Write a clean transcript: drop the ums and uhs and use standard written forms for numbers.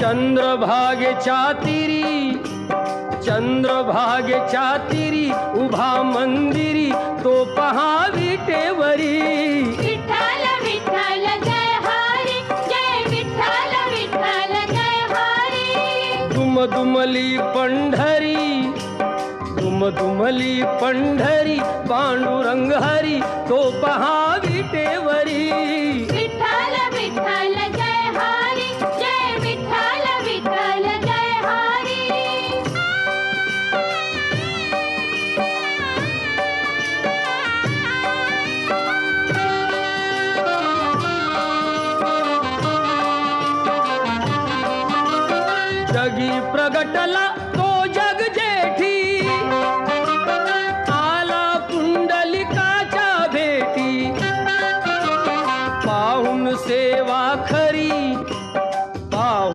चंद्रभागेच्या तिरी, चंद्रभागेच्या तिरी उभा मंदिरी तो पहा विटेवरी. विठ्ठल विठ्ठल जय हरी, जय विठ्ठल विठ्ठल जय हरी. दुमदुमली पंढरी, दुमदुमली पंढरी पांडुरंग हरी तो पहा विटेवरी. विठ्ठल विठ्ठल जय हरी, जय विठ्ठल विठ्ठल जय हरी. जगी प्रगटला